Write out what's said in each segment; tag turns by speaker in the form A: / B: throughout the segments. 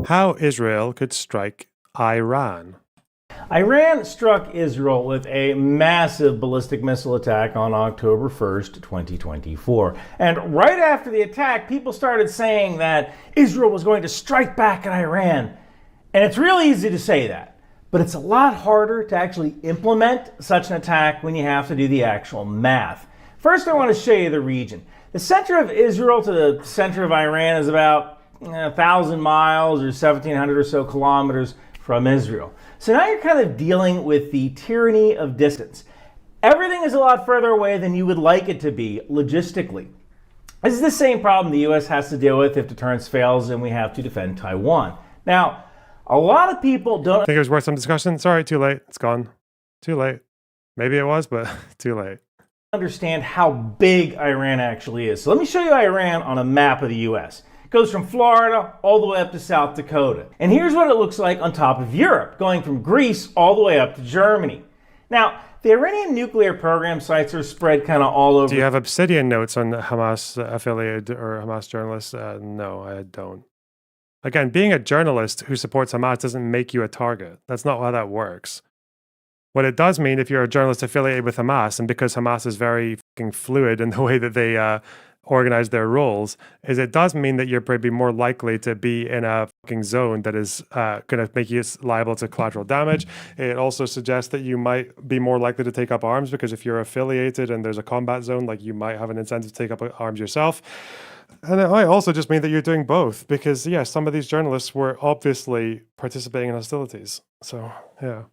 A: How Israel could strike Iran.
B: Iran struck Israel with a massive ballistic missile attack on October 1st, 2024. And right after the attack, people started saying that Israel was going to strike back at Iran. And it's really easy to say that, but it's a lot harder to actually implement such an attack when you have to do the actual math. First, I want to show you the region. The center of Israel to the center of Iran is about 1,000 miles or 1,700 or so kilometers from Israel. So now you're kind of dealing with the tyranny of distance. Everything is a lot further away than you would like it to be logistically. This is the same problem the US has to deal with if deterrence fails and we have to defend Taiwan. Now, a lot of people don't
A: think it was worth some discussion. Sorry, too late. It's gone. Too late. Maybe it was, but too late.
B: Understand how big Iran actually is. So let me show you Iran on a map of the US. It goes from Florida all the way up to South Dakota. And here's what it looks like on top of Europe, going from Greece all the way up to Germany. Now, the Iranian nuclear program sites are spread kind of all over.
A: Do you have Obsidian notes on Hamas affiliated or Hamas journalists? No, I don't. Again, being a journalist who supports Hamas doesn't make you a target. That's not how that works. What it does mean, if you're a journalist affiliated with Hamas, and because Hamas is very fucking fluid in the way that they organize their roles, is it does mean that you're probably more likely to be in a fucking zone that is going to make you liable to collateral damage. It also suggests that you might be more likely to take up arms, because if you're affiliated and there's a combat zone, like, you might have an incentive to take up arms yourself. And it might also just mean that you're doing both, because, yeah, some of these journalists were obviously participating in hostilities. So, yeah.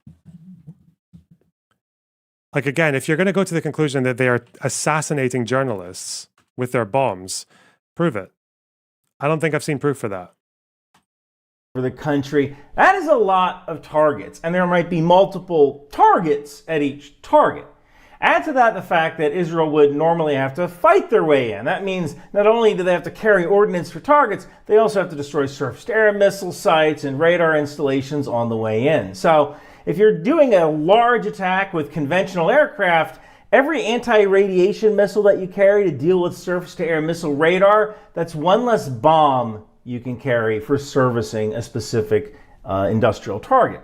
A: Like, again, if you're going to go to the conclusion that they are assassinating journalists with their bombs, prove it. I don't think I've seen proof for that.
B: For the country, that is a lot of targets, and there might be multiple targets at each target. Add to that the fact that Israel would normally have to fight their way in. That means not only do they have to carry ordnance for targets, they also have to destroy surface-to-air missile sites and radar installations on the way in. So if you're doing a large attack with conventional aircraft, every anti-radiation missile that you carry to deal with surface-to-air missile radar, that's one less bomb you can carry for servicing a specific industrial target.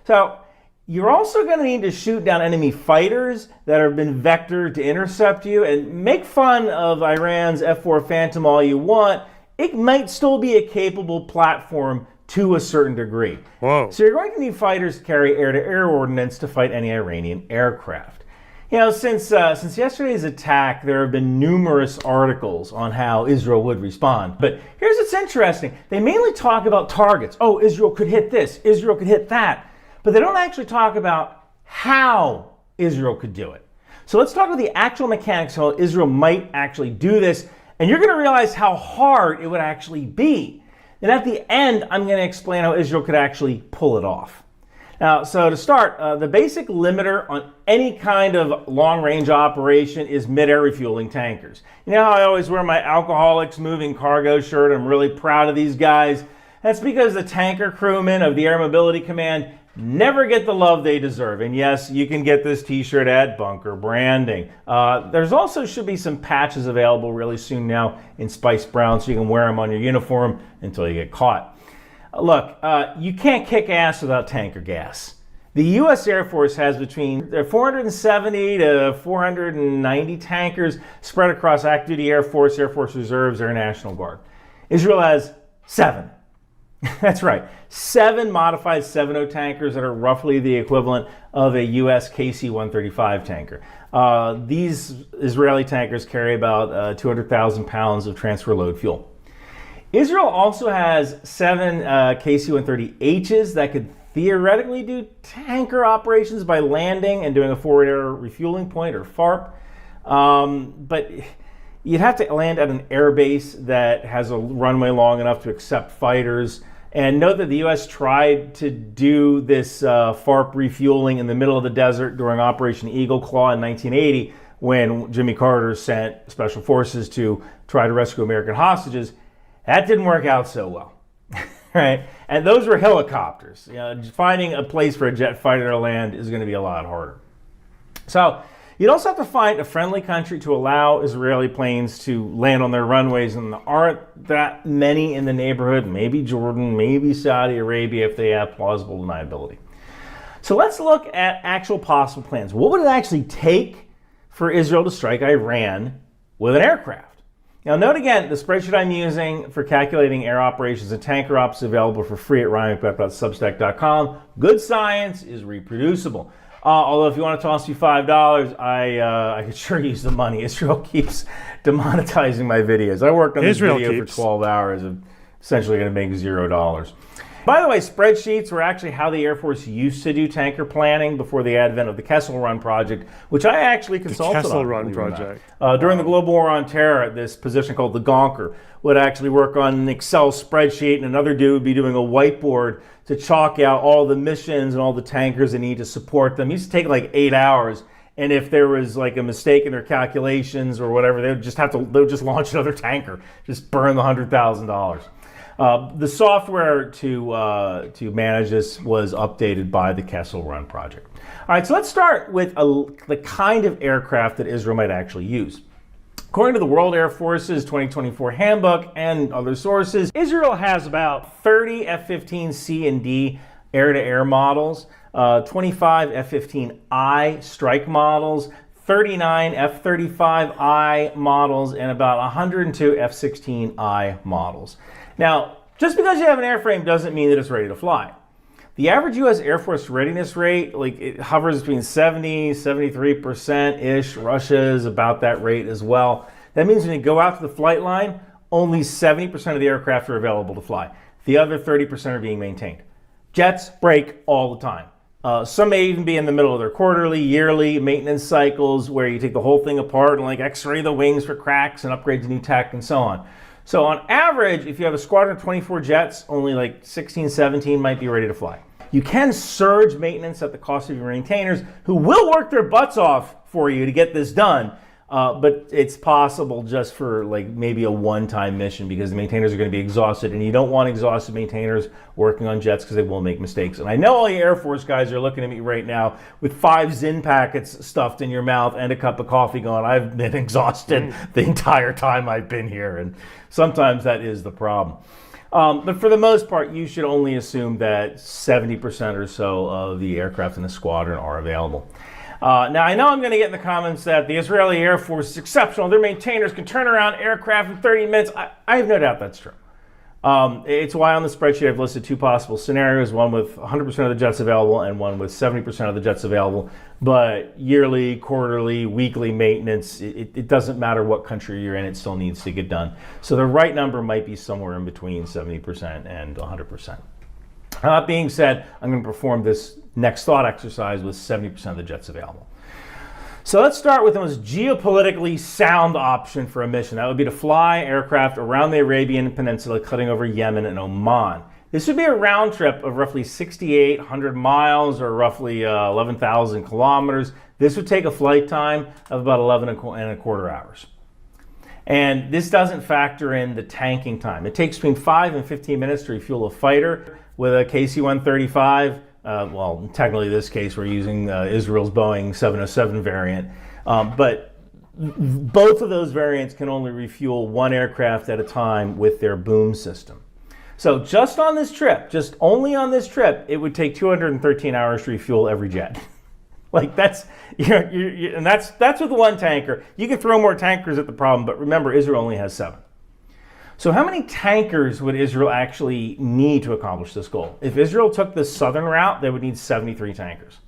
B: So you're also going to need to shoot down enemy fighters that have been vectored to intercept you, and make fun of Iran's F-4 Phantom all you want. It might still be a capable platform to a certain degree.
A: Whoa.
B: So you're going to need fighters to carry air-to-air ordnance to fight any Iranian aircraft. You know, since yesterday's attack, there have been numerous articles on how Israel would respond. But here's what's interesting. They mainly talk about targets. Oh, Israel could hit this. Israel could hit that. But they don't actually talk about how Israel could do it. So let's talk about the actual mechanics of how Israel might actually do this. And you're going to realize how hard it would actually be. And at the end, I'm going to explain how Israel could actually pull it off. Now, so to start, the basic limiter on any kind of long-range operation is mid-air refueling tankers. You know how I always wear my Alcoholics Moving Cargo shirt? I'm really proud of these guys. That's because the tanker crewmen of the Air Mobility Command never get the love they deserve. And yes, you can get this t-shirt at Bunker Branding. There's also should be some patches available really soon now in Spice Brown, so you can wear them on your uniform until you get caught. Look, you can't kick ass without tanker gas. The U.S. Air Force has between 470 to 490 tankers spread across active duty Air Force Reserves, Air National Guard. Israel has 7. That's right, 7 modified 7.0 tankers that are roughly the equivalent of a U.S. KC-135 tanker. These Israeli tankers carry about 200,000 pounds of transfer load fuel. Israel also has 7 KC-130Hs that could theoretically do tanker operations by landing and doing a forward air refueling point, or FARP. But you'd have to land at an air base that has a runway long enough to accept fighters. And note that the U.S. tried to do this FARP refueling in the middle of the desert during Operation Eagle Claw in 1980, when Jimmy Carter sent special forces to try to rescue American hostages. That didn't work out so well, right? And those were helicopters. You know, finding a place for a jet fighter to land is going to be a lot harder. So You'd also have to find a friendly country to allow Israeli planes to land on their runways, and there aren't that many in the neighborhood. Maybe Jordan, maybe Saudi Arabia if they have plausible deniability. So let's look at actual possible plans. What would it actually take for Israel to strike Iran with an aircraft? Now note again, the spreadsheet I'm using for calculating air operations and tanker ops is available for free at RyanMcBethProgramming.substack.com. Good science is reproducible. Although if you want to toss me $5, I could sure use the money. Israel keeps demonetizing my videos. I worked on this video for 12 hours. I'm essentially going to make $0. By the way, spreadsheets were actually how the Air Force used to do tanker planning before the advent of the Kessel Run project, which I actually consulted on.
A: The Kessel Run project.
B: During the Global War on Terror, this position called the Gonker would actually work on an Excel spreadsheet, and another dude would be doing a whiteboard to chalk out all the missions and all the tankers that need to support them. It used to take like 8 hours, and if there was like a mistake in their calculations or whatever, they would just launch another tanker, just burn the $100,000. The software to manage this was updated by the Kessel Run project. All right, so let's start with the kind of aircraft that Israel might actually use. According to the World Air Force's 2024 handbook and other sources, Israel has about 30 F-15C and D air-to-air models, 25 F-15I strike models, 39 F-35I models, and about 102 F-16I models. Now, just because you have an airframe doesn't mean that it's ready to fly. The average U.S. Air Force readiness rate, it hovers between 70, 73%-ish. Russia is about that rate as well. That means when you go out to the flight line, only 70% of the aircraft are available to fly. The other 30% are being maintained. Jets break all the time. Some may even be in the middle of their quarterly, yearly maintenance cycles where you take the whole thing apart and x-ray the wings for cracks and upgrade to new tech and so on. So on average, if you have a squadron of 24 jets, only 16, 17 might be ready to fly. You can surge maintenance at the cost of your maintainers, who will work their butts off for you to get this done. But it's possible just for maybe a one-time mission because the maintainers are going to be exhausted, and you don't want exhausted maintainers working on jets because they will make mistakes. And I know all you Air Force guys are looking at me right now with 5 Zin packets stuffed in your mouth and a cup of coffee going, I've been exhausted the entire time I've been here. And sometimes that is the problem. But for the most part, you should only assume that 70% or so of the aircraft in the squadron are available. Now, I know I'm going to get in the comments that the Israeli Air Force is exceptional. Their maintainers can turn around aircraft in 30 minutes. I have no doubt that's true. It's why on the spreadsheet I've listed 2 possible scenarios, one with 100% of the jets available and one with 70% of the jets available. But yearly, quarterly, weekly maintenance, it doesn't matter what country you're in, it still needs to get done. So the right number might be somewhere in between 70% and 100%. That being said, I'm going to perform this next thought exercise with 70% of the jets available. So let's start with the most geopolitically sound option for a mission. That would be to fly aircraft around the Arabian Peninsula, cutting over Yemen and Oman. This would be a round trip of roughly 6,800 miles or roughly 11,000 kilometers. This would take a flight time of about 11 and a quarter hours. And this doesn't factor in the tanking time. It takes between 5 and 15 minutes to refuel a fighter with a KC-135. Well, technically in this case we're using Israel's Boeing 707 variant. But both of those variants can only refuel one aircraft at a time with their boom system. So just on this trip, just only on this trip, it would take 213 hours to refuel every jet. That's and that's with one tanker. You can throw more tankers at the problem, but remember, Israel only has 7. So how many tankers would Israel actually need to accomplish this goal? If Israel took the southern route, they would need 73 tankers.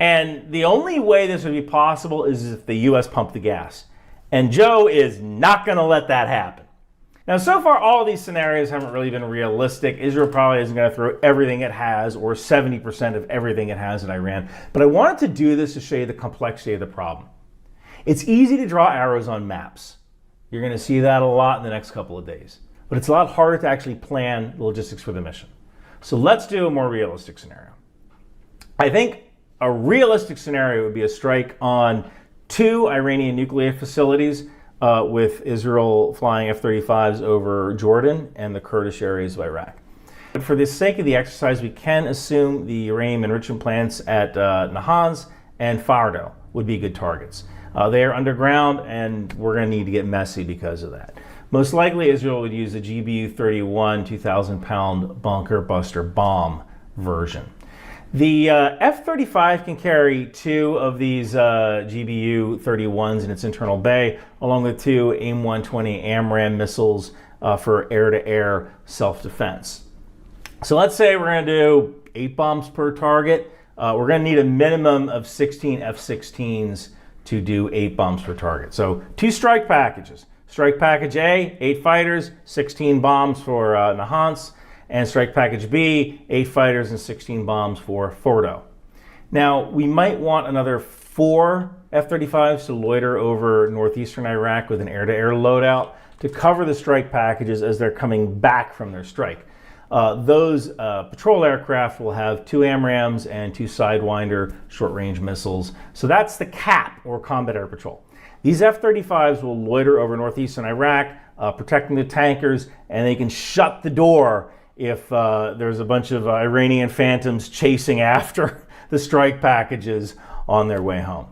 B: And the only way this would be possible is if the U.S. pumped the gas. And Joe is not going to let that happen. Now, so far, all of these scenarios haven't really been realistic. Israel probably isn't going to throw everything it has, or 70% of everything it has at Iran. But I wanted to do this to show you the complexity of the problem. It's easy to draw arrows on maps. You're going to see that a lot in the next couple of days. But it's a lot harder to actually plan the logistics for the mission. So let's do a more realistic scenario. I think a realistic scenario would be a strike on 2 Iranian nuclear facilities with Israel flying F-35s over Jordan and the Kurdish areas of Iraq. But for the sake of the exercise, we can assume the uranium enrichment plants at Nahanz and Fordow would be good targets. They are underground, and we're going to need to get messy because of that. Most likely, Israel would use the GBU-31 2,000-pound bunker buster bomb version. The F-35 can carry 2 of these GBU-31s in its internal bay, along with 2 AIM-120 AMRAAM missiles for air-to-air self-defense. So let's say we're going to do 8 bombs per target. We're going to need a minimum of 16 F-16s to do 8 bombs per target. So 2 strike packages. Strike package A, 8 fighters, 16 bombs for Nahants, and strike package B, 8 fighters and 16 bombs for Fordo. Now, we might want another 4 F-35s to loiter over northeastern Iraq with an air-to-air loadout to cover the strike packages as they're coming back from their strike. Those patrol aircraft will have 2 AMRAAMs and 2 Sidewinder short-range missiles. So that's the CAP, or Combat Air Patrol. These F-35s will loiter over northeastern Iraq, protecting the tankers, and they can shut the door if there's a bunch of Iranian phantoms chasing after the strike packages on their way home.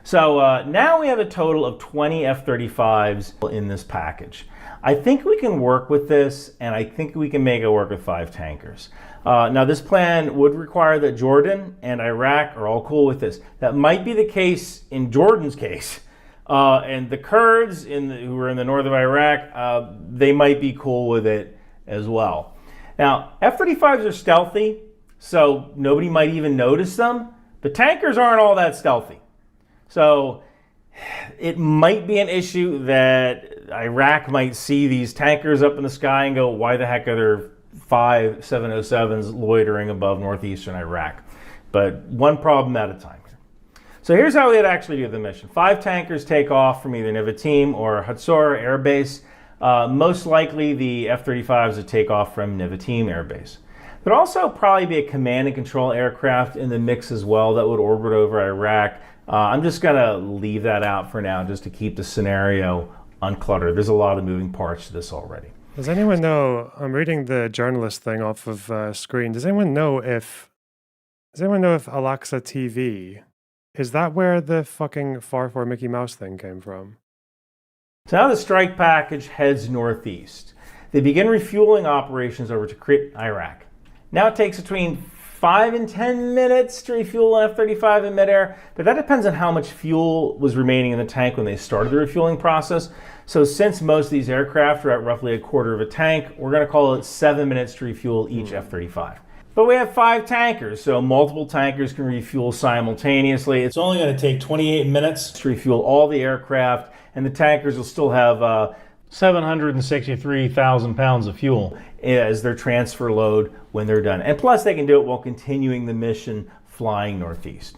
B: So now we have a total of 20 F-35s in this package. I think we can work with this, and I think we can make it work with 5 tankers. Now, this plan would require that Jordan and Iraq are all cool with this. That might be the case in Jordan's case. And the Kurds who are in the north of Iraq, they might be cool with it as well. Now, F-35s are stealthy, so nobody might even notice them, but tankers aren't all that stealthy. So it might be an issue that Iraq might see these tankers up in the sky and go, why the heck are there 5 707s loitering above northeastern Iraq? But one problem at a time. So here's how we'd actually do the mission. 5 tankers take off from either Nevatim or Hatzor Air Base. Most likely the F-35s would take off from Nevatim Air Base. There'd also probably be a command and control aircraft in the mix as well that would orbit over Iraq. I'm just going to leave that out for now just to keep the scenario uncluttered. There's a lot of moving parts to this already.
A: Does anyone know, I'm reading the journalist thing off of screen, does anyone know if Alexa TV, is that where the fucking Far For Mickey Mouse thing came from?
B: So now the strike package heads northeast. They begin refueling operations over Tikrit, Iraq. Now it takes between 5 and 10 minutes to refuel an F-35 in midair, but that depends on how much fuel was remaining in the tank when they started the refueling process. So since most of these aircraft are at roughly a quarter of a tank, we're going to call it 7 minutes to refuel each F-35. But we have 5 tankers, so multiple tankers can refuel simultaneously. It's only going to take 28 minutes to refuel all the aircraft, and the tankers will still have 763,000 pounds of fuel as their transfer load when they're done. And plus, they can do it while continuing the mission flying northeast.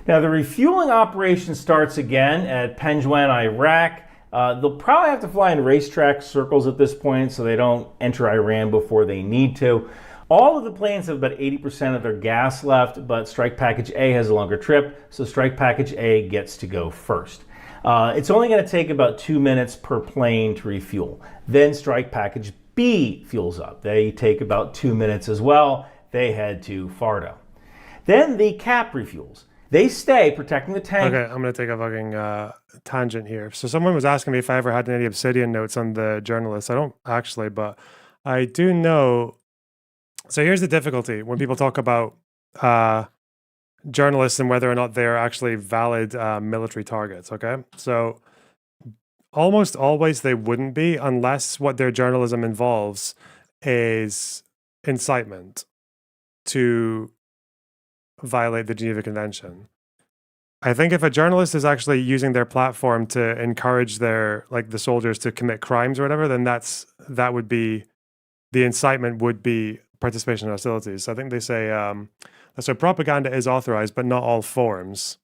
B: Now, the refueling operation starts again at Penjwan, Iraq. They'll probably have to fly in racetrack circles at this point so they don't enter Iran before they need to. All of the planes have about 80% of their gas left, but Strike Package A has a longer trip, so Strike Package A gets to go first. It's only going to take about 2 minutes per plane to refuel. Then Strike Package B fuels up. They take about 2 minutes as well. They head to Fardo. Then the CAP refuels. They stay protecting the tank.
A: Okay, I'm going to take a fucking tangent here. So someone was asking me if I ever had any Obsidian notes on the journalists. I don't actually, but I do know. So here's the difficulty when people talk about journalists and whether or not they're actually valid military targets, okay? So almost always they wouldn't be unless what their journalism involves is incitement to violate the Geneva Convention. I think if a journalist is actually using their platform to encourage their, like, the soldiers to commit crimes or whatever, then that would be, the incitement would be participation in hostilities. So I think they say, so propaganda is authorized, but not all forms.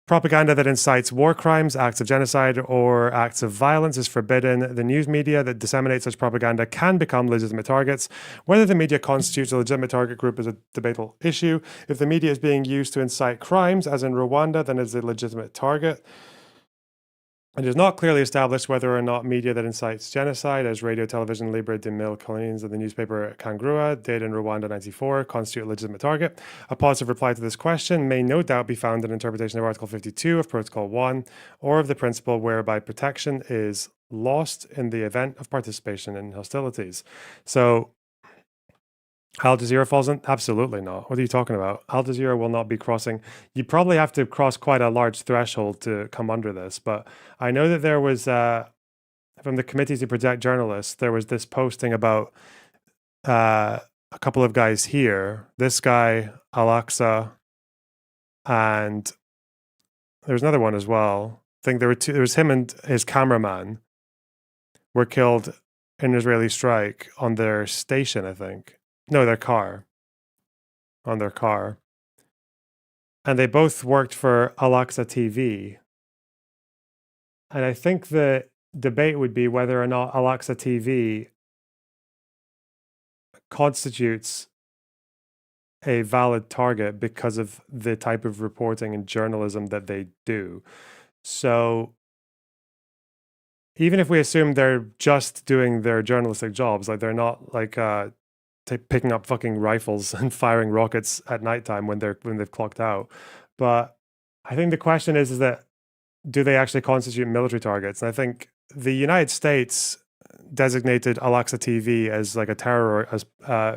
A: Propaganda that incites war crimes, acts of genocide, or acts of violence is forbidden. The news media that disseminates such propaganda can become legitimate targets. Whether the media constitutes a legitimate target group is a debatable issue. If the media is being used to incite crimes, as in Rwanda, then it's a legitimate target. It is not clearly established whether or not media that incites genocide, as radio, television, Libre de Mille Colonies, and the newspaper Kangrua, dated in Rwanda 94, constitute a legitimate target. A positive reply to this question may no doubt be found in interpretation of Article 52 of Protocol 1, or of the principle whereby protection is lost in the event of participation in hostilities. So, Al Jazeera falls in? Absolutely not. What are you talking about? Al Jazeera will not be crossing. You probably have to cross quite a large threshold to come under this. But I know that there was, from the Committee to Protect Journalists, there was this posting about a couple of guys here. This guy, Al-Aqsa, and there's another one as well. I think there were two. There was him and his cameraman were killed in an Israeli strike on their station, I think. No, their car. On their car. And they both worked for Al-Aqsa TV. And I think the debate would be whether or not Al-Aqsa TV constitutes a valid target because of the type of reporting and journalism that they do. So even if we assume they're just doing their journalistic jobs, like they're not like picking up fucking rifles and firing rockets at nighttime when they've clocked out. But I think the question is that do they actually constitute military targets? And I think the United States designated Al-Aqsa TV as like a terror, as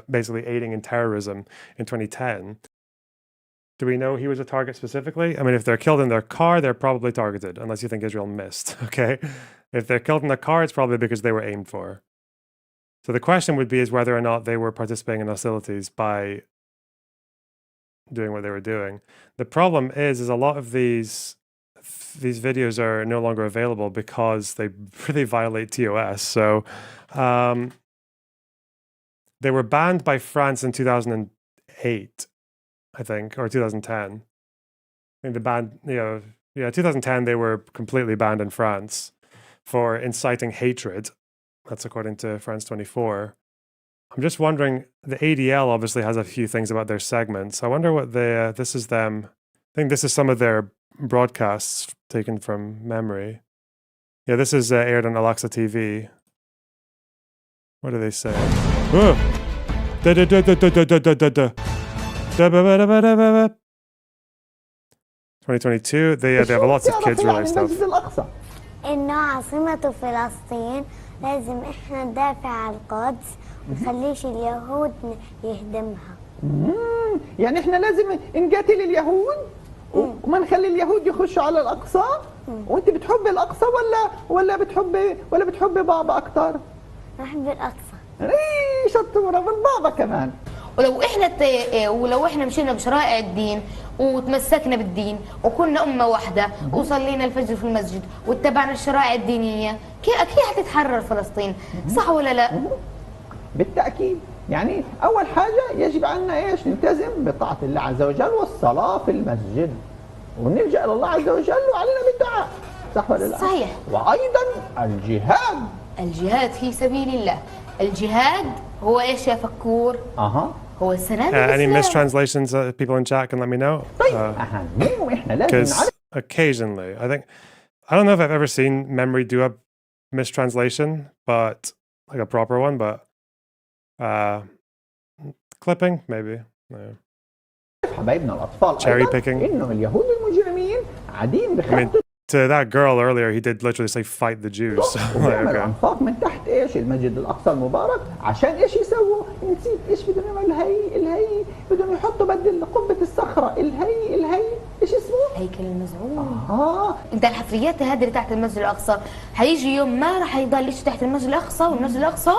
A: basically aiding in terrorism in 2010. Do we know he was a target specifically? I mean, if they're killed in their car, they're probably targeted, unless you think Israel missed, okay? If they're killed in the car, it's probably because they were aimed for. So the question would be is whether or not they were participating in hostilities by doing what they were doing. The problem is a lot of these videos are no longer available because they really violate TOS. So they were banned by France in 2008, I think, or 2010. I think the ban, 2010 they were completely banned in France for inciting hatred. That's according to France 24. I'm just wondering, the ADL obviously has a few things about their segments. I wonder what this is them. I think this is some of their broadcasts taken from memory. Yeah, this is aired on Al-Aqsa TV. What do they say? 2022, they have lots of kids related stuff.
C: إنه عاصمة فلسطين لازم إحنا ندافع عن القدس ونخليش اليهود يهدمها.
D: يعني إحنا لازم نقاتل اليهود وما نخلي اليهود يخشوا على الأقصى. وأنت بتحبي الأقصى ولا بتحبي بابا أكتر؟
C: بحب الأقصى.
D: شطورة من بابا كمان.
E: ولو احنا مشينا بشرائع الدين وتمسكنا بالدين وكنا أمة واحدة وصلينا الفجر في المسجد واتبعنا الشرائع الدينية أكيد حتتحرر فلسطين. صح ولا لا؟
D: بالتأكيد. يعني أول حاجة يجب علينا إيش؟ نلتزم بطاعة الله عز وجل والصلاة في المسجد ونلجأ إلى الله عز وجل وعلينا بالدعاء. صح ولا لا؟
E: صحيح.
D: وأيضا
E: الجهاد في سبيل الله. الجهاد هو إيش يا فكور؟ هو السلام.
A: Any mistranslations people in chat can let me know. Because occasionally, I don't know if I've ever seen memory do a mistranslation, but like a proper one, but clipping maybe. No. Cherry picking. I mean, to that girl earlier, he did literally say fight the Jews.
D: الأنفاق من تحت إيش المسجد الأقصى المبارك عشان إيش يسووا؟ نسيت إيش بدهم يعملوا الهي بدهم يحطوا بدل قبة الصخرة الهي إيش اسمه؟
E: هيكل المزعوم. أنت الحفريات هذه اللي تحت المسجد الأقصى هيجي يوم ما راح يضل شيء تحت المسجد الأقصى والمسجد الأقصى.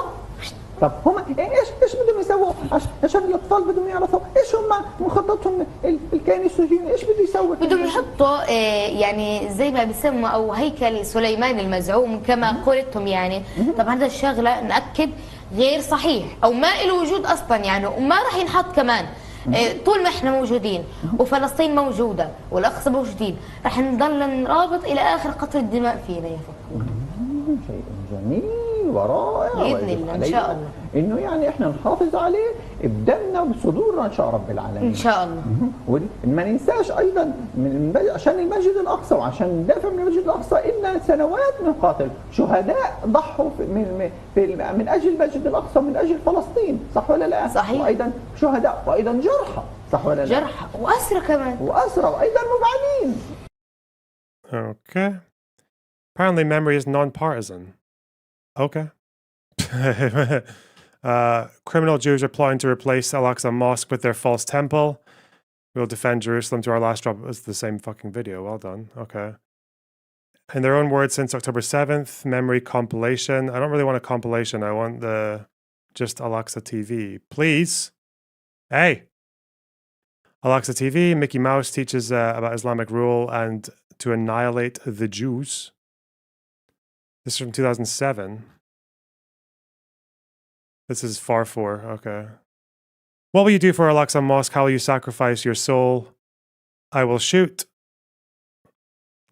D: طب هم ايش بدهم يسووا عشان الاطفال بدهم يعرفوا ايش هم مخططهم الكيان السجين ايش بده يسوي؟
E: بدهم يحطوا يعني زي ما بيسموا او هيكل سليمان المزعوم كما قلتهم يعني. طبعا هذا الشغله ناكد غير صحيح او ما له وجود اصلا يعني وما راح ينحط كمان. طول ما احنا موجودين وفلسطين موجوده والاقصى موجودين راح نضل نرابط الى اخر قطره دماء فينا يا فكر.
D: شيء جميل جميل ورائع
E: بإذن
D: ويجب
E: الله إن شاء
D: علينا
E: الله.
D: انه يعني احنا نحافظ عليه بدمنا وبصدورنا ان شاء رب العالمين.
E: إن شاء الله.
D: وما ننساش ايضا عشان المسجد الاقصى وعشان ندافع من المسجد الاقصى إلنا سنوات نقاتل، شهداء ضحوا من اجل المسجد الاقصى، من اجل فلسطين، صح ولا لا؟
E: صحيح.
D: وايضا شهداء وايضا جرحى، صح ولا لا؟
E: جرحى وأسرى كمان.
D: واسرى وايضا مبعدين.
A: Okay. Apparently, memory is non-partisan. Okay. Criminal Jews are plotting to replace Al-Aqsa Mosque with their false temple. We'll defend Jerusalem to our last drop. It's the same fucking video. Well done. Okay. In their own words, since October 7th, memory compilation. I don't really want a compilation. I want the just Al-Aqsa TV. Please. Hey. Al-Aqsa TV, Mickey Mouse teaches about Islamic rule and to annihilate the Jews. This is from 2007. This is Farfor. Okay. What will you do for Al-Aqsa Mosque? How will you sacrifice your soul? I will shoot.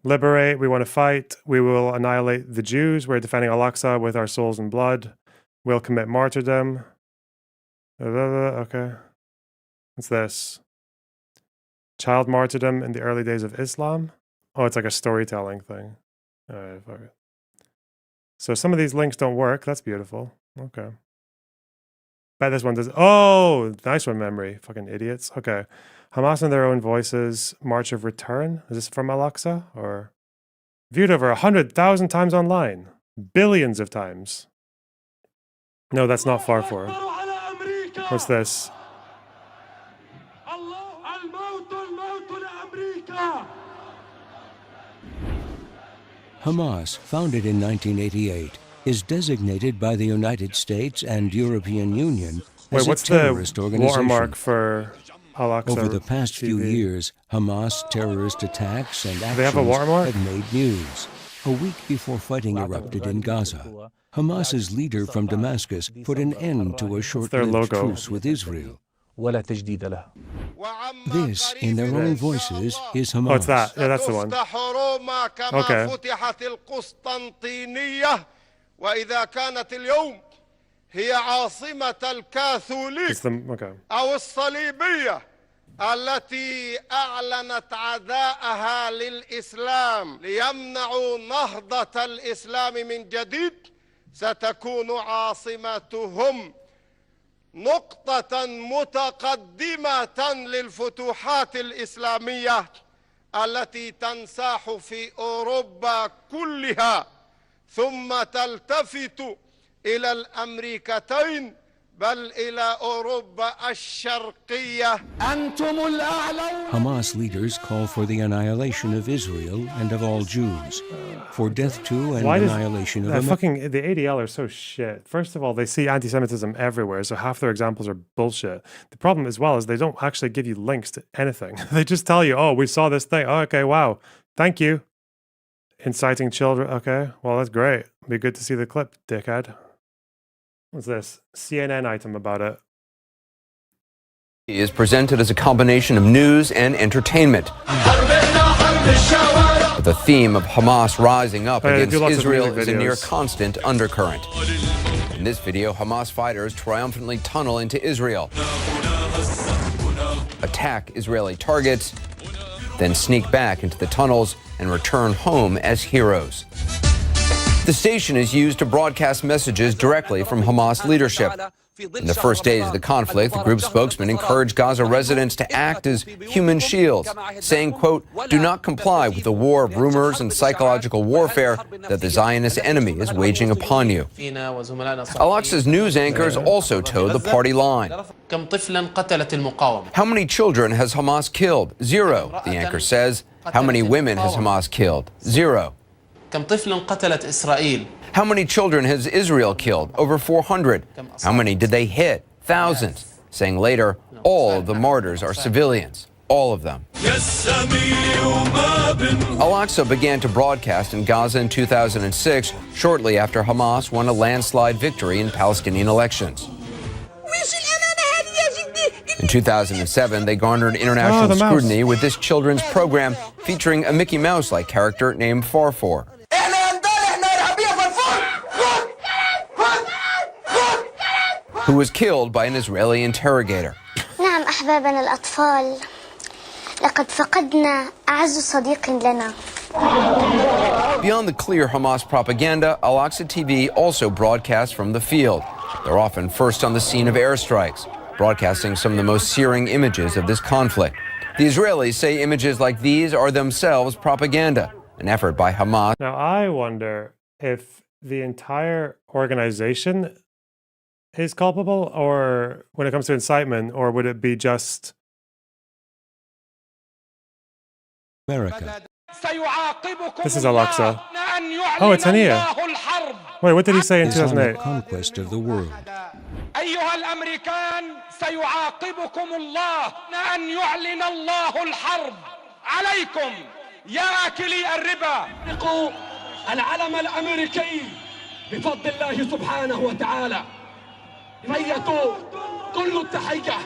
A: Liberate. We want to fight. We will annihilate the Jews. We're defending Al-Aqsa with our souls and blood. We'll commit martyrdom. Okay. What's this? Child martyrdom in the early days of Islam. Oh, it's like a storytelling thing. All right, fuck it. So some of these links don't work. That's beautiful. Okay. Bet this one does. Oh, nice one, memory. Fucking idiots. Okay. Hamas in their own voices. March of Return. Is this from Al-Aqsa? Or viewed over 100,000 times online. Billions of times. No, that's not Farfor. What's this?
F: Hamas, founded in 1988, is designated by the United States and European Union as a terrorist organization.
A: Watermark for Al-Aqsa
F: Over the past few
A: TV?
F: years, Hamas terrorist attacks and
A: they have a watermark?
F: actions have made news. A week before fighting erupted in Gaza, Hamas's leader from Damascus put an end to a short-lived truce with Israel. This, in their own voices, is Hamas.
A: Oh, it's that. Yeah, that's the one. Okay.
G: وإذا كانت اليوم هي عاصمة الكاثوليك
A: Okay.
G: أو الصليبية التي أعلنت عداءها للإسلام ليمنعوا نهضة الإسلام من جديد، ستكون عاصمتهم نقطة متقدمة للفتوحات الإسلامية التي تنساح في أوروبا كلها، ثم تلتفت إلى الأمريكتين بل إلى أوروبا الشرقية. أنتم الأعلون.
F: Hamas leaders call for the annihilation of Israel and of all Jews, for death to and annihilation of
A: fucking the ADL are so shit. First of all, they see anti-Semitism everywhere, so half their examples are bullshit. The problem as well is they don't actually give you links to anything. They just tell you, "Oh, we saw this thing. Oh, okay, wow, thank you." Inciting children. Okay, well, that's great. Be good to see the clip, dickhead. What's this? CNN item about it.
H: Is presented as a combination of news and entertainment. But the theme of Hamas rising up against Israel is a near constant undercurrent. In this video, Hamas fighters triumphantly tunnel into Israel, attack Israeli targets, then sneak back into the tunnels and return home as heroes. The station is used to broadcast messages directly from Hamas leadership. In the first days of the conflict, the group's spokesman encouraged Gaza residents to act as human shields, saying, quote, "Do not comply with the war of rumors and psychological warfare that the Zionist enemy is waging upon you." Al-Aqsa's news anchors also toe the party line. How many children has Hamas killed? 0, the anchor says. How many women has Hamas killed? 0. How many children has Israel killed? Over 400. How many did they hit? Thousands. Saying later, all of the martyrs are civilians. All of them. Al-Aqsa began to broadcast in Gaza in 2006, shortly after Hamas won a landslide victory in Palestinian elections. In 2007, they garnered international scrutiny with this children's program featuring a Mickey Mouse-like character named Farfor. who was killed by an Israeli interrogator.
C: نعم أحبابنا الأطفال، لقد فقدنا أعز صديق لنا.
H: Beyond the clear Hamas propaganda, Al-Aqsa TV also broadcasts from the field. They're often first on the scene of airstrikes, broadcasting some of the most searing images of this conflict. The Israelis say images like these are themselves propaganda, an effort by Hamas.
A: Now, I wonder if the entire organization is culpable, or when it comes to incitement, or would it be just
F: America.
A: This is Al-Aqsa. Oh, it's Hania. Wait, what did he say in
F: Is on the
A: 2008?
F: conquest of the world.
I: أيها الأمريكان سيعاقبكم الله أن يعلن الله الحرب عليكم يا آكلي الربا. العلم الأمريكي بفضل الله سبحانه وتعالى. هيئوا كل التحية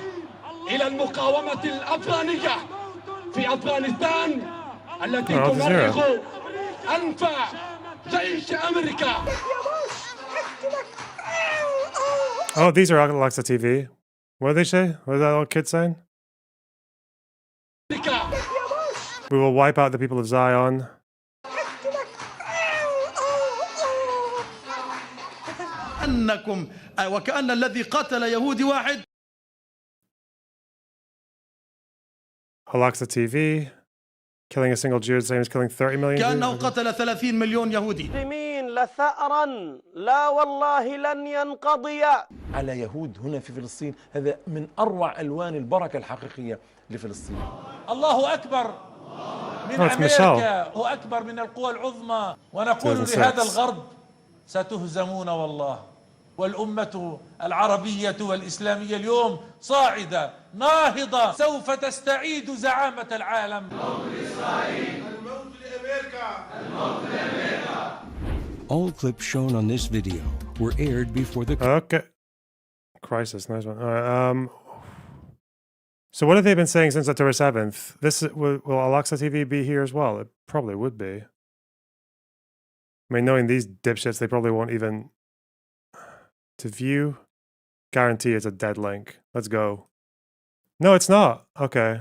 I: إلى المقاومة الأفغانية في أفغانستان التي تمرغ أنف جيش أمريكا.
A: Oh, these are Al-Aqsa TV. What did they say? What is that little kid saying? We will wipe out the people of Zion.
J: أنكم وكأن الذي قتل يهودي واحد.
A: Al-Aqsa TV. Killing a single Jew is the same as killing 30 million
J: كأنه
A: Jews.
J: قتل 30 مليون يهودي.
I: المسلمين لثأرا لا والله لن ينقضي.
K: على يهود هنا في فلسطين، هذا من أروع ألوان البركة الحقيقية لفلسطين.
I: الله أكبر من أمريكا وأكبر من القوى العظمى، ونقول لهذا الغرب ستهزمون والله. والأمة العربية والإسلامية اليوم صاعدة ناهضة، سوف تستعيد زعامة العالم. الموت لإسرائيل، الموت لأمريكا، الموت لأمريكا.
F: All clips shown on this video were aired before the
A: Okay. Crisis, nice one. All right, so what have they been saying since October 7th? Will Al-Aqsa TV be here as well? It probably would be. I mean, knowing these dipshits, they probably won't even... To view, guarantee it's a dead link. Let's go. No, it's not. Okay.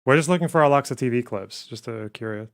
A: We're just looking for Al-Aqsa TV clips, just curious.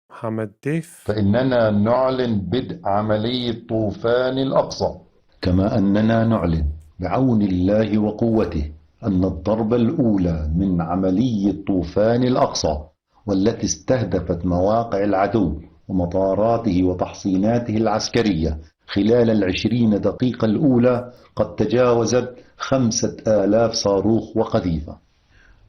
A: محمد ديف.
L: فإننا نعلن بدء عملية طوفان الأقصى، كما أننا نعلن بعون الله وقوته أن الضربة الأولى من عملية طوفان الأقصى، والتي استهدفت مواقع العدو ومطاراته وتحصيناته العسكرية خلال 20 دقيقة الأولى، قد تجاوزت 5000 صاروخ وقذيفة.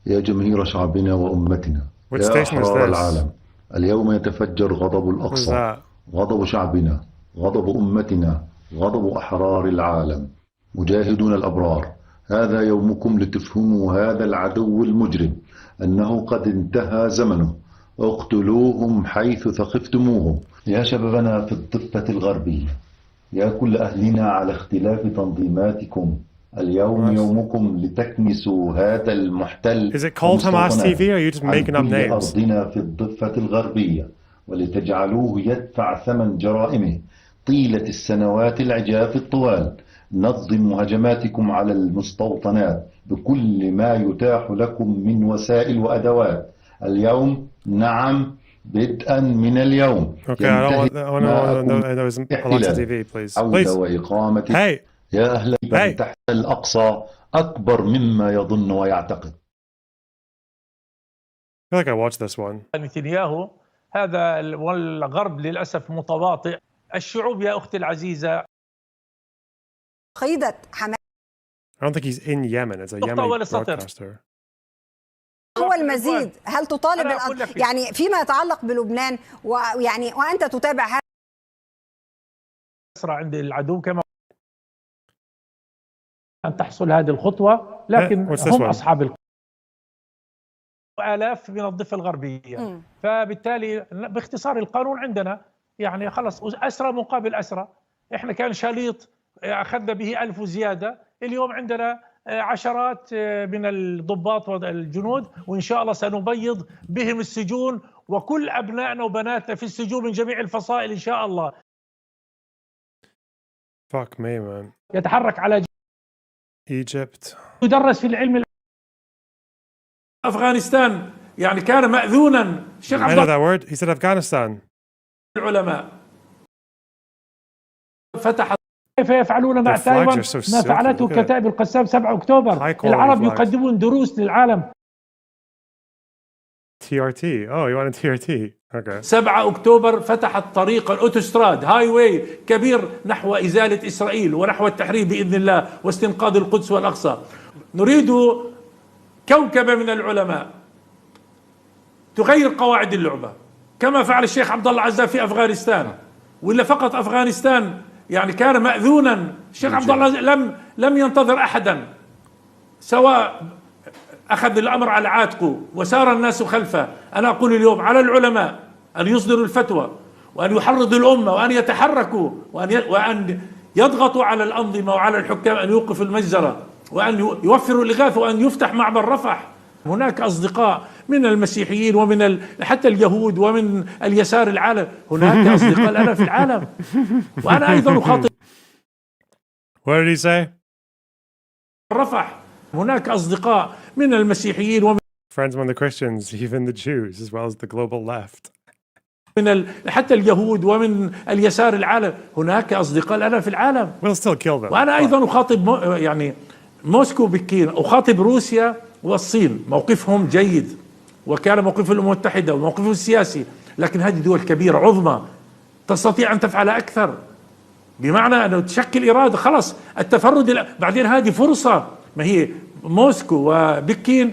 L: يا جماهير شعبنا وأمتنا، يا أحرار العالم، اليوم يتفجر غضب الأقصى، غضب شعبنا، غضب أمتنا، غضب أحرار العالم. مجاهدون الأبرار، هذا يومكم لتفهموا هذا العدو المجرم أنه قد انتهى زمنه. اقتلوهم حيث ثقفتموهم. يا شبابنا في الضفة الغربية، يا كل أهلنا على اختلاف تنظيماتكم، اليوم يومكم لتكنسوا هذا المحتل.
A: Is it called Hamas TV or are you just making up names?
L: أرضنا في الضفة الغربية، ولتجعلوه يدفع ثمن جرائمه طيلة السنوات العجاف الطوال. نظموا هجماتكم على المستوطنات بكل ما يتاح لكم من وسائل وأدوات. اليوم، نعم، بدءا من اليوم.
A: Okay, I don't know Al-Aqsa TV, please.
L: عودة وإقامة. يا أهل بيت تحت الأقصى أكبر مما يظن ويعتقد.
A: I feel like I watched this one.
I: نتنياهو هذا والغرب للأسف متواطئ. الشعوب يا أختي العزيزة
M: قيدت حماس.
A: I don't think he's in Yemen. It's a Yemeni broadcaster.
M: هو المزيد. هل تطالب يعني فيما يتعلق بلبنان ويعني وأنت تتابع هذا
I: أسرع عند العدو كما أن تحصل هذه الخطوة، لكن هم أصحاب آلاف من الضفة الغربية. فبالتالي باختصار القانون عندنا يعني خلص أسرى مقابل أسرى. إحنا كان شليط أخذنا به 1000 وزيادة، اليوم عندنا عشرات من الضباط والجنود، وإن شاء الله سنبيض بهم السجون وكل أبنائنا وبناتنا في السجون من جميع الفصائل إن شاء الله.
A: Fuck me, man.
I: يتحرك على
A: Egypt.
I: يدرس في العلم. أفغانستان يعني كان مأذونا.
A: I know that word. He said Afghanistan.
I: العلماء فتح كيف يفعلون مع تايوان ما فعلته كتائب القسام 7 أكتوبر. العرب يقدمون دروس للعالم.
A: TRT. Oh, you wanted TRT. Okay.
I: 7 أكتوبر فتحت طريقا أوتوستراد هاي واي كبير نحو إزالة إسرائيل ونحو التحرير بإذن الله واستنقاذ القدس والأقصى. نريد كوكبة من العلماء تغير قواعد اللعبة كما فعل الشيخ عبد الله عزام في أفغانستان. وإلا فقط أفغانستان يعني كان مأذونا. الشيخ عبد الله لم ينتظر أحدا، سواء أخذ الأمر على عاتقه وسار الناس خلفه. أنا أقول اليوم على العلماء أن يصدروا الفتوى وأن يحرضوا الأمة وأن يتحركوا وأن يضغطوا على الأنظمة وعلى الحكام أن يوقفوا المجزرة وأن يوفروا الإغاثة وأن يفتح معبر رفح. هناك أصدقاء من المسيحيين ومن حتى اليهود ومن اليسار العالم. هناك أصدقاء لنا في العالم. وأنا أيضا أخاطب.
A: What did he say?
I: رفح. هناك أصدقاء من المسيحيين ومن
A: friends among the Christians, even the Jews, as well as the global left.
I: من حتى اليهود ومن اليسار العالم. هناك أصدقاء لنا في العالم.
A: We'll still kill them.
I: وأنا أيضا أخاطب يعني موسكو بكين، أخاطب روسيا والصين. موقفهم جيد وكان موقف الأمم المتحدة وموقفهم السياسي، لكن هذه دول كبيرة عظمى تستطيع أن تفعل أكثر، بمعنى أنه تشكل إرادة. خلاص التفرد بعدين هذه فرصة. ما هي موسكو وبكين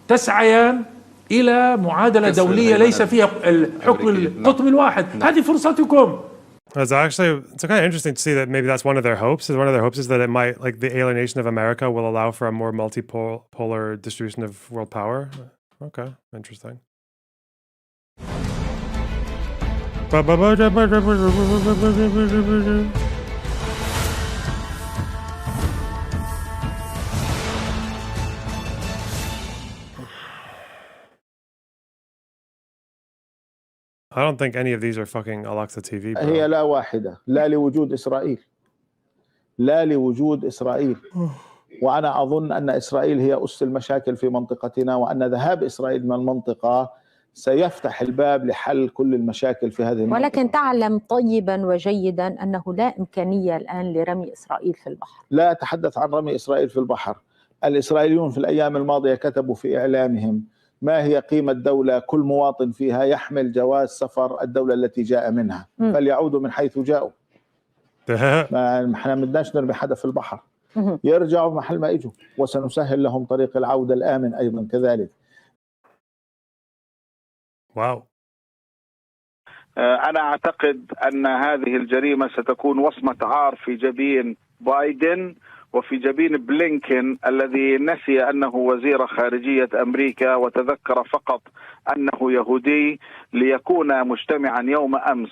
I: تسعيان إلى معادلة دولية ليس فيها الحكم القطبي الواحد. هذه فرصتكم.
A: It's kind of interesting to see that maybe that's one of their hopes. One of their hopes is that it might, like the alienation of America will allow for a more multipolar distribution of world power. Okay, interesting. I don't think any of these are fucking Al-Aqsa TV, bro.
D: هي لا واحدة، لا لوجود إسرائيل، لا لوجود إسرائيل. وأنا أظن أن إسرائيل هي أس المشاكل في منطقتنا، وأن ذهاب إسرائيل من المنطقة سيفتح الباب لحل كل المشاكل في هذه المنطقة.
N: ولكن تعلم طيبا وجيدا أنه لا إمكانية الآن لرمي إسرائيل في البحر.
D: لا أتحدث عن رمي إسرائيل في البحر. الإسرائيليون في الأيام الماضية كتبوا في إعلامهم ما هي قيمة دولة كل مواطن فيها يحمل جواز سفر الدولة التي جاء منها، فليعودوا من حيث جاءوا. ما احنا بدناش نرمي حدا في البحر، يرجعوا محل ما اجوا، وسنسهل لهم طريق العودة الآمن أيضا كذلك.
A: واو.
O: أنا أعتقد أن هذه الجريمة ستكون وصمة عار في جبين بايدن وفي جبين بلينكن الذي نسي أنه وزير خارجية أمريكا وتذكر فقط أنه يهودي، ليكون مجتمعا يوم أمس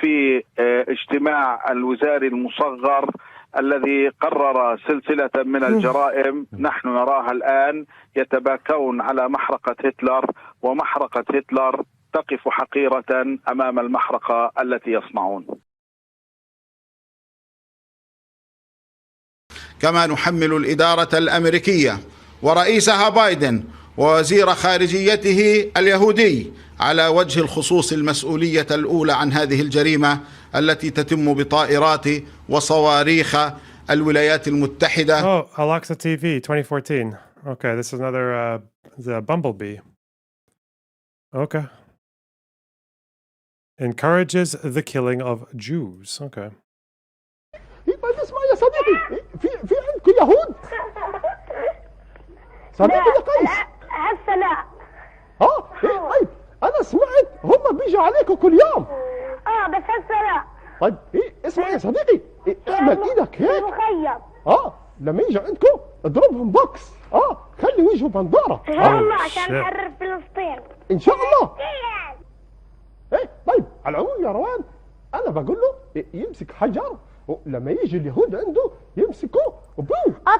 O: في اجتماع الوزاري المصغر الذي قرر سلسلة من الجرائم نحن نراها الآن يتباكون على محرقة هتلر، ومحرقة هتلر تقف حقيرة أمام المحرقة التي يصنعون.
P: كما نحمل الإدارة الأمريكية ورئيسها بايدن ووزير خارجيته اليهودي على وجه الخصوص المسؤولية الأولى عن هذه الجريمة التي تتم بطائرات وصواريخ الولايات المتحدة.
A: Oh, Al-Aqsa TV 2014. Okay, this is another the Bumblebee. Okay. Encourages the killing of Jews. Okay.
Q: اسمع يا صديقي، في عندكم يهود؟ صديقي يا قيس.
R: هسه لا.
Q: طيب انا سمعت هم بيجوا عليكم كل يوم.
R: بس هسه لا.
Q: طيب اسمع يا صديقي، اعمل ايدك هيك.
R: مخيم.
Q: لما يجوا عندكم اضربهم بوكس. خلي يجوا بندوره.
R: ان شاء الله عشان نحرر فلسطين.
Q: ان شاء الله. طيب على العموم يا روان، انا بقول له يمسك حجر، ولما يجي اليهود عنده يمسكوه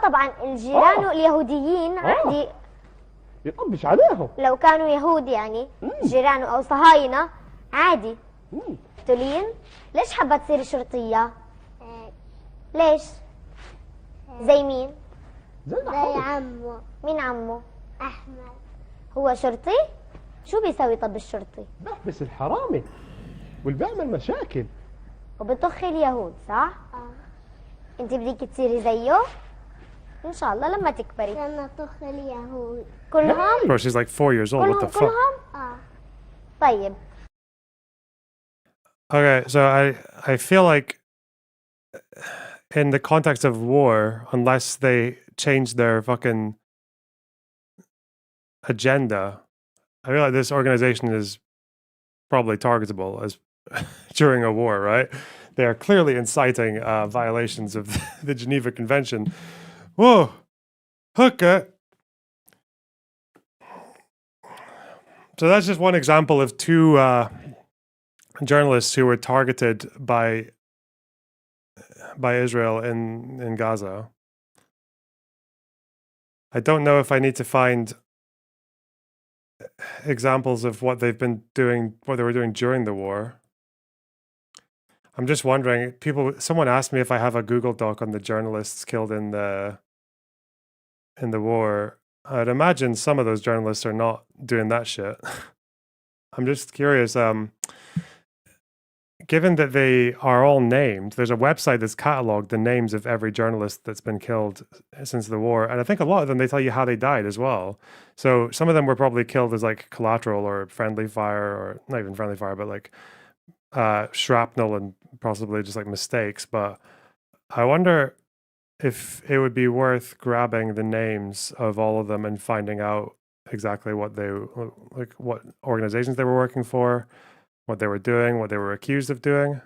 C: طبعا الجيران اليهوديين عادي
Q: يطبش عليهم
C: لو كانوا يهود يعني جيرانه او صهاينه عادي. تولين ليش حابه تصيري شرطيه؟ ليش؟ زي مين؟
R: زي عمو.
C: مين عمه؟
R: أحمد.
C: هو شرطي؟ شو بيسوي طب الشرطي؟
Q: بس الحرامي واللي بيعمل مشاكل
C: وبطخ اليهود صح؟ انت بدك تصيري زيه؟ ان شاء الله لما تكبري.
R: لما طخ اليهود
C: كلهم؟
A: Bro, she's like 4 years old. What the fuck?
C: كلهم؟ طيب.
A: Okay, so I feel like in the context of war, unless they change their fucking agenda, I feel like this organization is probably targetable as during a war, right? They are clearly inciting violations of the Geneva Convention. Whoa, okay. So that's just one example of two journalists who were targeted by Israel in Gaza. I don't know if I need to find examples of what they've been doing, what they were doing during the war. I'm just wondering, someone asked me if I have a Google Doc on the journalists killed in the war. I'd imagine some of those journalists are not doing that shit. I'm just curious, given that they are all named, there's a website that's cataloged the names of every journalist that's been killed since the war. And I think a lot of them, they tell you how they died as well. So some of them were probably killed as like collateral or friendly fire, or not even friendly fire, but like shrapnel and possibly just like mistakes. But I wonder if it would be worth grabbing the names of all of them and finding out exactly what what organizations they were working for, what they were doing, what they were accused of doing.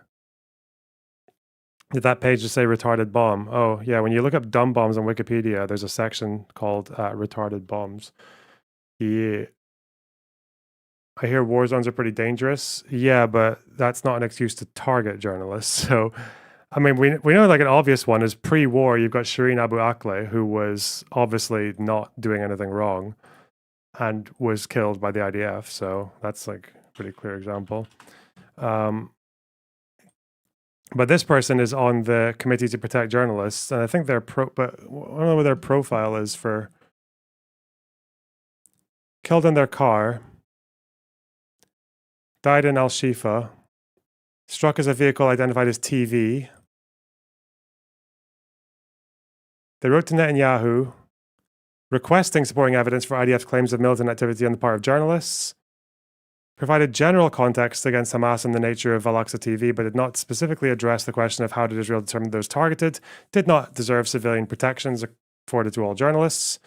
A: Did that page just say retarded bomb? Oh, yeah. When you look up dumb bombs on Wikipedia, there's a section called retarded bombs. Yeah. I hear war zones are pretty dangerous. Yeah, but that's not an excuse to target journalists. So, I mean, we know like an obvious one is pre-war, you've got Shireen Abu Akleh, who was obviously not doing anything wrong and was killed by the IDF. So that's like a pretty clear example. But this person is on the Committee to Protect Journalists, and I think but I don't know what their profile is for killed in their car, died in Al-Shifa, struck as a vehicle identified as TV. They wrote to Netanyahu requesting supporting evidence for IDF's claims of militant activity on the part of journalists, provided general context against Hamas and the nature of Al-Aqsa TV, but did not specifically address the question of how did Israel determine those targeted, did not deserve civilian protections afforded to all journalists.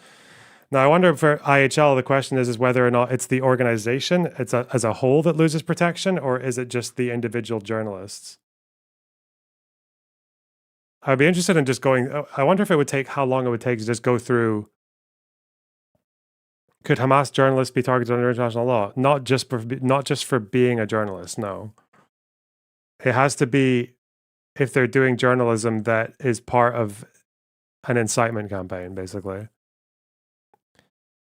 A: Now, I wonder for IHL, the question is whether or not it's the organization as a whole that loses protection, or is it just the individual journalists? I'd be interested in just I wonder if it would take, how long it would take to just go through. Could Hamas journalists be targeted under international law? Not just for being a journalist, no. It has to be if they're doing journalism that is part of an incitement campaign, basically.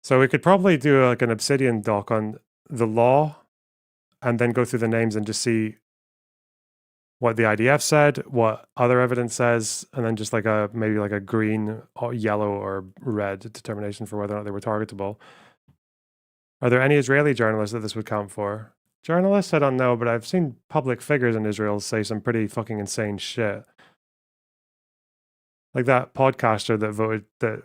A: So we could probably do like an Obsidian doc on the law and then go through the names and just see what the IDF said, what other evidence says, and then just like maybe like a green, or yellow, or red determination for whether or not they were targetable. Are there any Israeli journalists that this would count for? Journalists? I don't know, but I've seen public figures in Israel say some pretty fucking insane shit. Like that podcaster that voted that,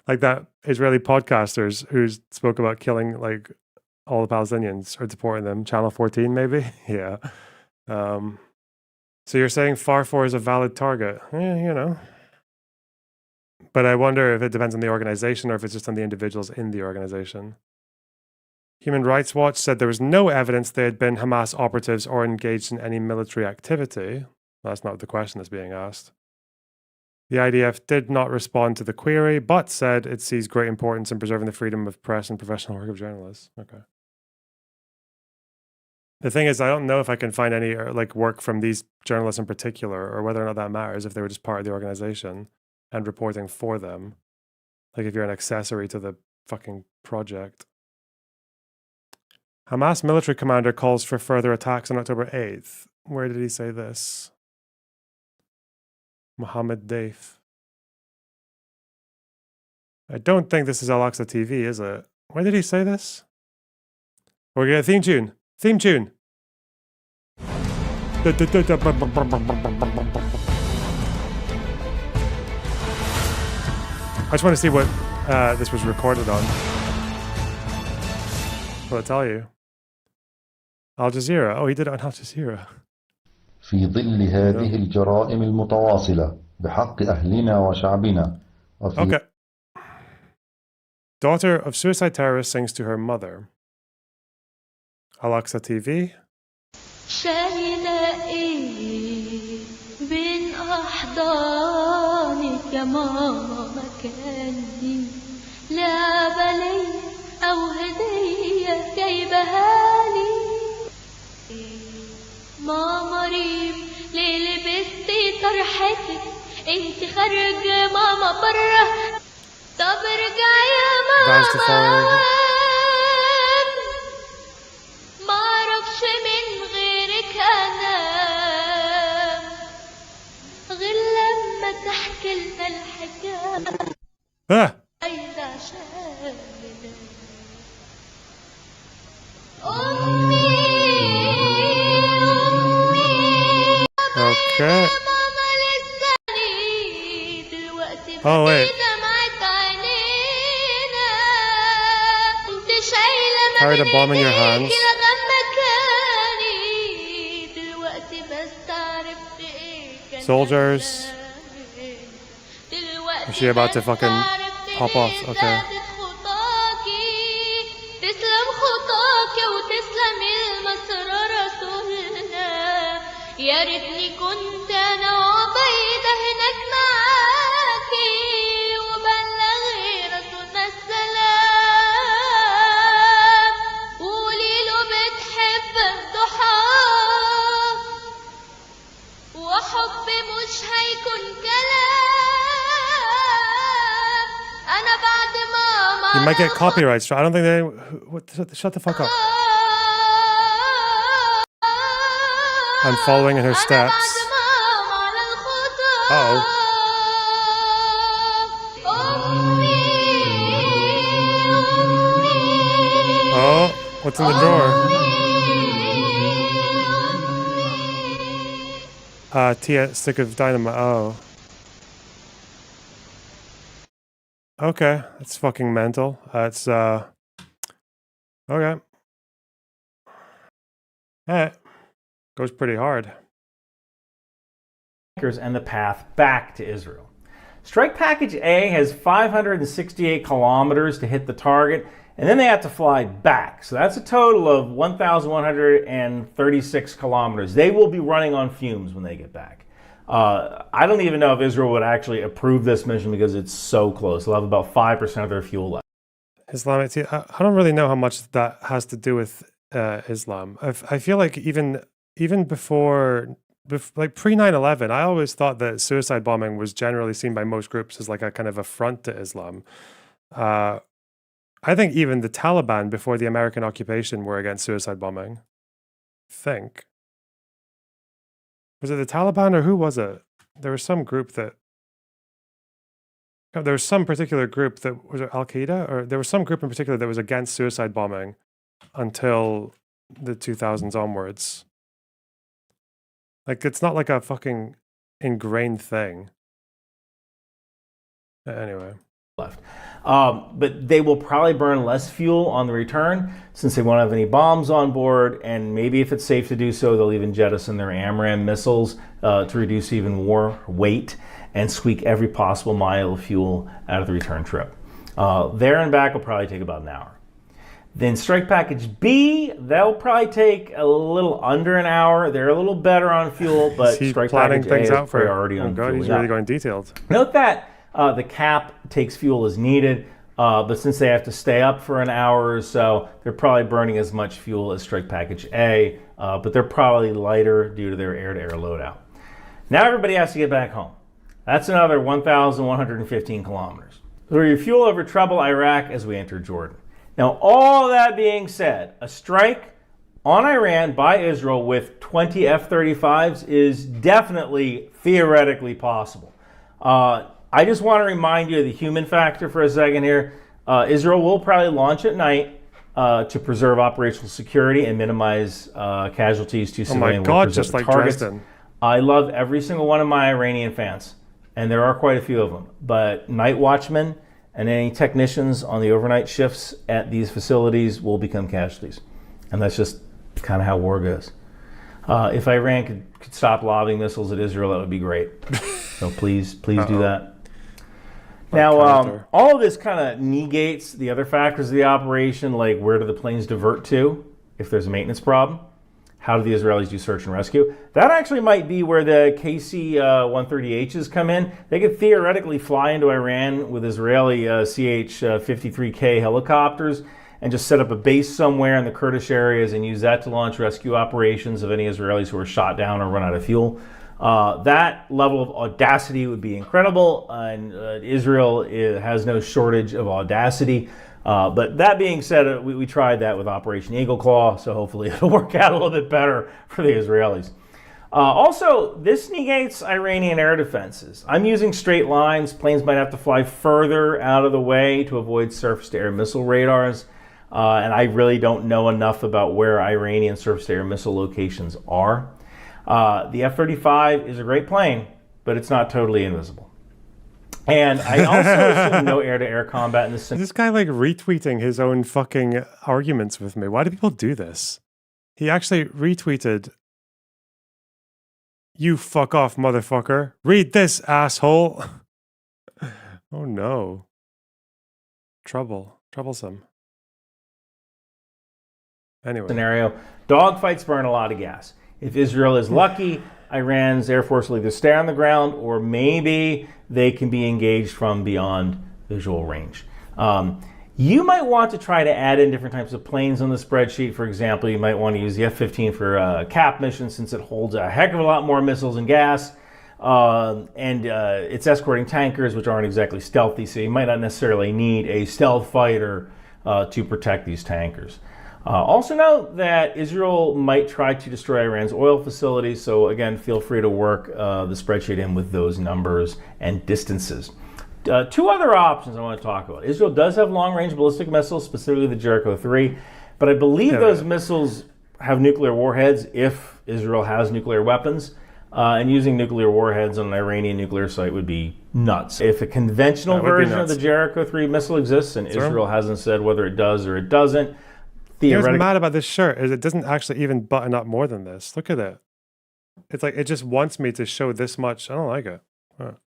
A: like that Israeli podcasters who spoke about killing like all the Palestinians or deporting them. Channel 14, maybe? Yeah. So you're saying FAR4 is a valid target? You know. But I wonder if it depends on the organization or if it's just on the individuals in the organization. Human Rights Watch said there was no evidence they had been Hamas operatives or engaged in any military activity. That's not the question that's being asked. The IDF did not respond to the query, but said it sees great importance in preserving the freedom of press and professional work of journalists. Okay. The thing is, I don't know if I can find any like work from these journalists in particular, or whether or not that matters if they were just part of the organization. and reporting for them. Like if you're an accessory to the fucking project. Hamas military commander calls for further attacks on October 8th. Where did he say this? Mohammed Daif. I don't think this is Al-Aqsa TV, is it? Where did he say this? We're getting a theme tune. Theme tune. I just want to see what this was recorded on. What'll it tell you? Al Jazeera. Oh, he did it on Al Jazeera.
L: في ظل هذه الجرائم المتواصلة بحق أهلنا وشعبنا.
A: Okay. Daughter of suicide terrorist sings to her mother. Al-Aqsa TV.
S: شايلة ايه بين احضانك يا ماما مكاني لعبة لي او هدية جايبها لي ماما ريم ليه لبستي طرحتك انت خارجة ماما برا طب ارجعي يا ماما معرفش من غيرك انا غير لما تحكي لنا الحكاية عايزة عشان أمي
A: Okay.
S: ماما لساني دلوقتي
A: Oh, wait.
S: دمعت عينينا انت شايلة
A: Carried a bomb in your hands. Soldiers. Is she about to fucking pop off? Okay.
S: تسلم خطاك وتسلم المسرى رسولنا يا ريتني كنت انا عبيدة هناك معاكي وبلغي رسولنا السلام قولي له بتحب الضحى وحب مش هيكون كلام انا بعد ما
A: You might get copyright strike. I don't think they. Shut the fuck up. I'm following in her steps. Uh-oh. Oh, what's in the drawer? Stick of dynamite. Oh. Okay, that's fucking mental. That's okay. Hey, goes pretty hard.
B: And the path back to Israel. Strike Package A has 568 kilometers to hit the target, and then they have to fly back. So that's a total of 1,136 kilometers. They will be running on fumes when they get back. I don't even know if Israel would actually approve this mission because it's so close. They'll have about 5% of their fuel left.
A: Islamic. I don't really know how much that has to do with Islam. I feel like even before like pre 9/11, I always thought that suicide bombing was generally seen by most groups as like a kind of affront to Islam. I think even the Taliban before the American occupation were against suicide bombing. Was it the Taliban or who was it? There was some group that. There was some particular group that was it Al Qaeda, or there was some group in particular that was against suicide bombing until the 2000s onwards. Like it's not like a fucking ingrained thing. Anyway.
B: Left. But they will probably burn less fuel on the return since they won't have any bombs on board, and maybe if it's safe to do so, they'll even jettison their AMRAAM missiles to reduce even more weight and squeak every possible mile of fuel out of the return trip. There and back will probably take about an hour. Then Strike Package B, they'll probably take a little under an hour. They're a little better on fuel, but Strike Package A is priority on fuel.
A: He's really going detailed.
B: Note that the cap takes fuel as needed, but since they have to stay up for an hour or so, they're probably burning as much fuel as Strike Package A, but they're probably lighter due to their air-to-air loadout. Now everybody has to get back home. That's another 1,115 kilometers. So we refuel over trouble Iraq as we enter Jordan. Now, all that being said, a strike on Iran by Israel with 20 F-35s is definitely theoretically possible. I just want to remind you of the human factor for a second here. Israel will probably launch at night to preserve operational security and minimize casualties to civilian workers at the targets.
A: Dresden.
B: I love every single one of my Iranian fans, and there are quite a few of them. But night watchmen and any technicians on the overnight shifts at these facilities will become casualties. And that's just kind of how war goes. If Iran could stop lobbing missiles at Israel, that would be great. So please do that. Now, all of this kind of negates the other factors of the operation, like where do the planes divert to if there's a maintenance problem? How do the Israelis do search and rescue? That actually might be where the KC-130Hs come in. They could theoretically fly into Iran with Israeli CH-53K helicopters and just set up a base somewhere in the Kurdish areas and use that to launch rescue operations of any Israelis who are shot down or run out of fuel. That level of audacity would be incredible, and Israel has no shortage of audacity. But that being said, we tried that with Operation Eagle Claw, so hopefully it'll work out a little bit better for the Israelis. Also, this negates Iranian air defenses. I'm using straight lines. Planes might have to fly further out of the way to avoid surface-to-air missile radars. And I really don't know enough about where Iranian surface-to-air missile locations are. The F-35 is a great plane, but it's not totally invisible. And I also assume no air-to-air combat in this.
A: This guy like retweeting his own fucking arguments with me. Why do people do this? He actually retweeted, "You fuck off, motherfucker. Read this, asshole." Oh no. Troublesome. Anyway.
B: Scenario, dogfights burn a lot of gas. If Israel is lucky, Iran's Air Force will either stay on the ground or maybe they can be engaged from beyond visual range. You might want to try to add in different types of planes on the spreadsheet. For example, you might want to use the F-15 for a cap mission since it holds a heck of a lot more missiles and gas. And it's escorting tankers, which aren't exactly stealthy, so you might not necessarily need a stealth fighter to protect these tankers. Also note that Israel might try to destroy Iran's oil facilities, so again, feel free to work the spreadsheet in with those numbers and distances. Two other options I want to talk about. Israel does have long-range ballistic missiles, specifically the Jericho 3, but I believe those missiles have nuclear warheads if Israel has nuclear weapons, and using nuclear warheads on an Iranian nuclear site would be nuts. If a conventional version of the Jericho 3 missile exists, and Israel hasn't said whether it does or it doesn't,
A: what's mad about this shirt is it doesn't actually even button up more than this. Look at it. It's like it just wants me to show this much. I don't like it.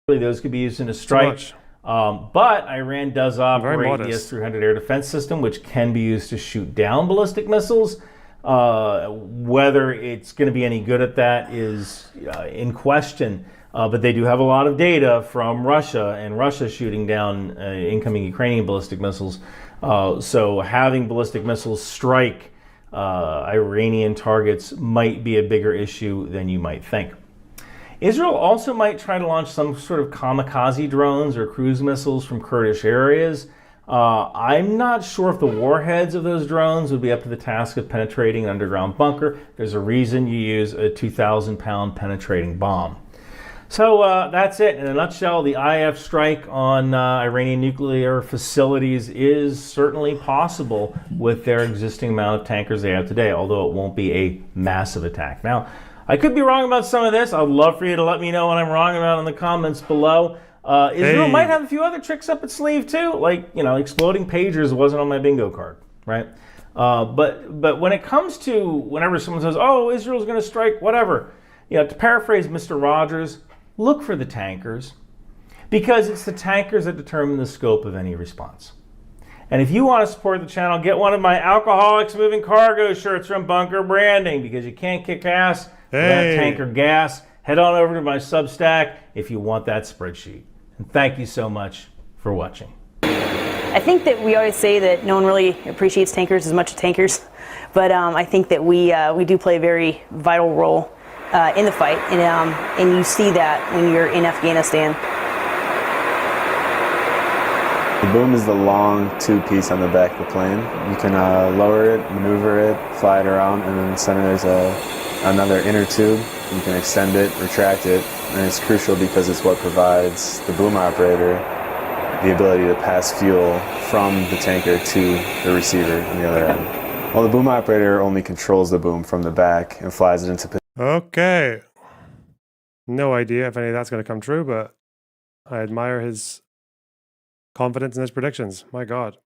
B: Those could be used in a strike. But Iran does operate the S-300 air defense system, which can be used to shoot down ballistic missiles. Whether it's going to be any good at that is in question. But they do have a lot of data from Russia, and Russia shooting down incoming Ukrainian ballistic missiles. So having ballistic missiles strike Iranian targets might be a bigger issue than you might think. Israel also might try to launch some sort of kamikaze drones or cruise missiles from Kurdish areas. I'm not sure if the warheads of those drones would be up to the task of penetrating an underground bunker. There's a reason you use a 2,000-pound penetrating bomb. So that's it. In a nutshell, the IF strike on Iranian nuclear facilities is certainly possible with their existing amount of tankers they have today, although it won't be a massive attack. Now, I could be wrong about some of this. I'd love for you to let me know what I'm wrong about in the comments below. Israel might have a few other tricks up its sleeve too, like, exploding pagers wasn't on my bingo card, right? But when it comes to whenever someone says, "Oh, Israel's going to strike," whatever, to paraphrase Mr. Rogers, look for the tankers, because it's the tankers that determine the scope of any response. And if you want to support the channel, get one of my Alcoholics Moving Cargo shirts from Bunker Branding, because you can't kick ass without tanker gas. Head on over to my Substack if you want that spreadsheet. And thank you so much for watching.
T: I think that we always say that no one really appreciates tankers as much as tankers, but I think that we do play a very vital role
U: in the fight, and you see that when you're in Afghanistan.
V: The boom is the long tube piece on the back of the plane. You can lower it, maneuver it, fly it around, and then in the center there's another inner tube. You can extend it, retract it, and it's crucial because it's what provides the boom operator the ability to pass fuel from the tanker to the receiver on the other end. Well, the boom operator only controls the boom from the back and flies it into position.
A: Okay. No idea if any of that's going to come true, but I admire his confidence in his predictions. My God.